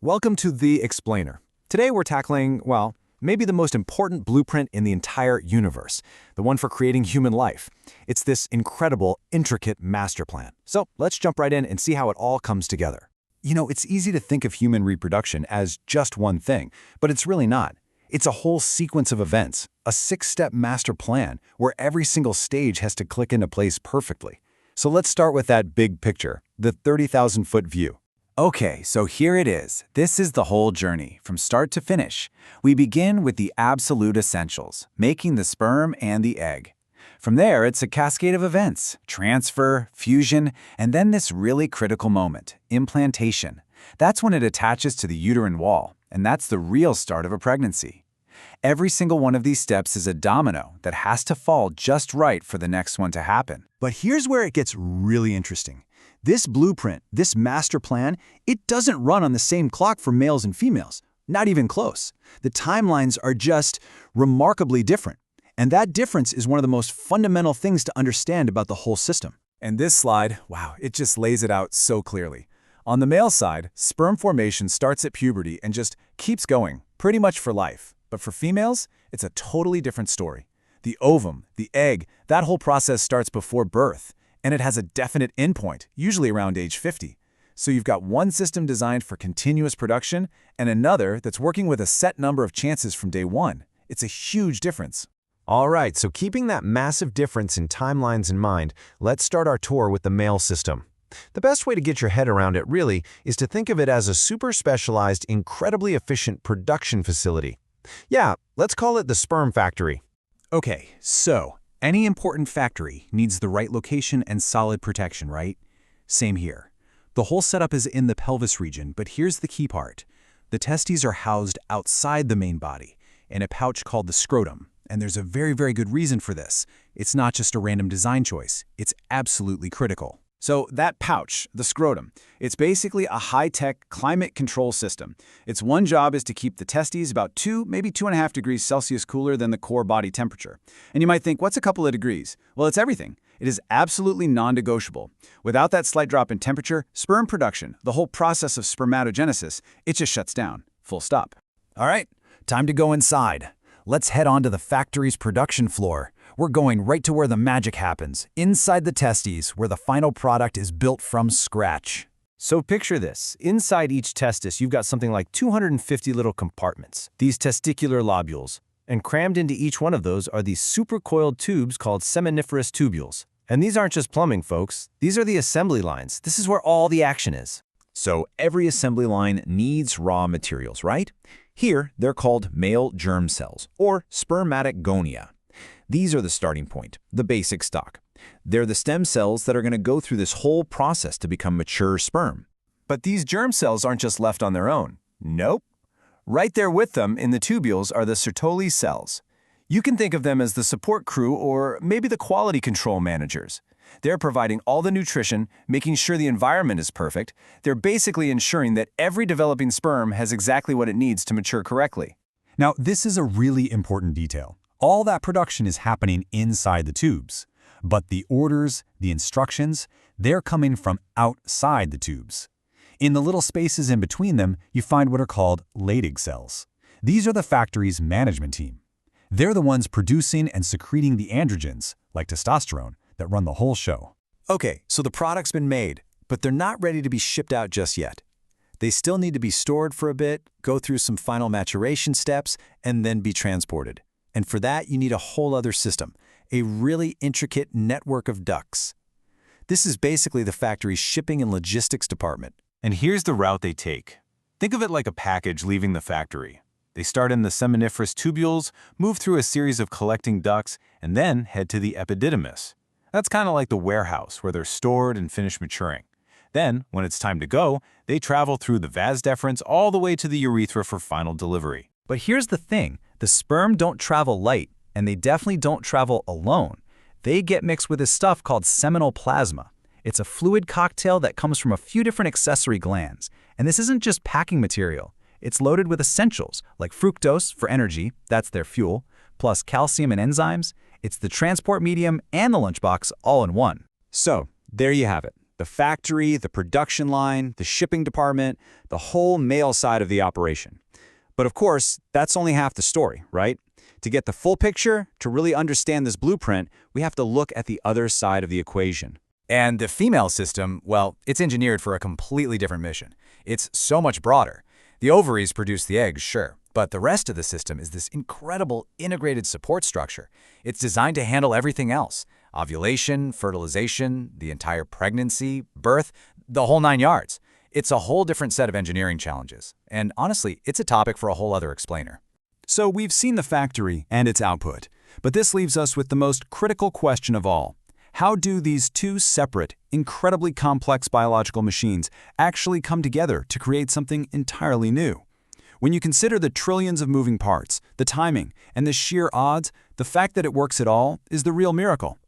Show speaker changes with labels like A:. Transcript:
A: Welcome to The Explainer. Today we're tackling, well, maybe the most important blueprint in the entire universe, the one for creating human life. It's this incredible, intricate master plan. So let's jump right in and see how it all comes together. You know, it's easy to think of human reproduction as just one thing, but it's really not. It's a whole sequence of events, a 6-step master plan where every single stage has to click into place perfectly. So let's start with that big picture, the 30,000-foot view.
B: Okay, so here it is. This is the whole journey, from start to finish. We begin with the absolute essentials, making the sperm and the egg. From there, it's a cascade of events, transfer, fusion, and then this really critical moment, implantation. That's when it attaches to the uterine wall, and that's the real start of a pregnancy. Every single one of these steps is a domino that has to fall just right for the next one to happen.
C: But here's where it gets really interesting. This blueprint, this master plan, it doesn't run on the same clock for males and females. Not even close. The timelines are just remarkably different. And that difference is one of the most fundamental things to understand about the whole system.
A: And this slide, wow, it just lays it out so clearly. On the male side, sperm formation starts at puberty and just keeps going, pretty much for life. But for females, it's a totally different story. The ovum, the egg, that whole process starts before birth. And it has a definite endpoint, usually around age 50. So you've got one system designed for continuous production and another that's working with a set number of chances from day one. It's a huge difference.
D: All right, so keeping that massive difference in timelines in mind, let's start our tour with the male system. The best way to get your head around it, really, is to think of it as a super specialized, incredibly efficient production facility. Yeah, let's call it the sperm factory.
B: Okay, so any important factory needs the right location and solid protection, right? Same here. The whole setup is in the pelvis region, but here's the key part. The testes are housed outside the main body, in a pouch called the scrotum, and there's a very, very good reason for this. It's not just a random design choice. It's absolutely critical.
A: So that pouch, the scrotum, it's basically a high-tech climate control system. Its one job is to keep the testes about 2, maybe 2.5 degrees Celsius cooler than the core body temperature. And you might think, what's a couple of degrees? Well, it's everything. It is absolutely non-negotiable. Without that slight drop in temperature, sperm production, the whole process of spermatogenesis, it just shuts down. Full stop.
B: All right, time to go inside. Let's head on to the factory's production floor. We're going right to where the magic happens, inside the testes, where the final product is built from scratch.
D: So picture this. Inside each testis, you've got something like 250 little compartments, these testicular lobules. And crammed into each one of those are these supercoiled tubes called seminiferous tubules. And these aren't just plumbing, folks. These are the assembly lines. This is where all the action is.
B: So every assembly line needs raw materials, right? Here, they're called male germ cells, or spermatogonia. These are the starting point, the basic stock. They're the stem cells that are going to go through this whole process to become mature sperm.
A: But these germ cells aren't just left on their own. Nope. Right there with them in the tubules are the Sertoli cells. You can think of them as the support crew or maybe the quality control managers. They're providing all the nutrition, making sure the environment is perfect. They're basically ensuring that every developing sperm has exactly what it needs to mature correctly.
C: Now, this is a really important detail. All that production is happening inside the tubes. But the orders, the instructions, they're coming from outside the tubes. In the little spaces in between them, you find what are called Leydig cells. These are the factory's management team. They're the ones producing and secreting the androgens, like testosterone, that run the whole show.
A: Okay, so the product's been made, but they're not ready to be shipped out just yet. They still need to be stored for a bit, go through some final maturation steps, and then be transported. And for that, you need a whole other system, a really intricate network of ducts. This is basically the factory's shipping and logistics department.
E: And here's the route they take. Think of it like a package leaving the factory. They start in the seminiferous tubules, move through a series of collecting ducts, and then head to the epididymis. That's kind of like the warehouse where they're stored and finish maturing. Then, when it's time to go, they travel through the vas deferens all the way to the urethra for final delivery.
B: But here's the thing. The sperm don't travel light, and they definitely don't travel alone. They get mixed with this stuff called seminal plasma. It's a fluid cocktail that comes from a few different accessory glands. And this isn't just packing material. It's loaded with essentials, like fructose for energy, that's their fuel, plus calcium and enzymes. It's the transport medium and the lunchbox all in one.
A: So, there you have it. The factory, the production line, the shipping department, the whole male side of the operation. But of course, that's only half the story, right? To get the full picture, to really understand this blueprint, we have to look at the other side of the equation.
B: And the female system, well, it's engineered for a completely different mission. It's so much broader. The ovaries produce the eggs, sure, but the rest of the system is this incredible integrated support structure. It's designed to handle everything else: ovulation, fertilization, the entire pregnancy, birth, the whole 9 yards. It's a whole different set of engineering challenges. And honestly, it's a topic for a whole other explainer.
C: So we've seen the factory and its output, but this leaves us with the most critical question of all. How do these two separate, incredibly complex biological machines actually come together to create something entirely new? When you consider the trillions of moving parts, the timing, and the sheer odds, the fact that it works at all is the real miracle.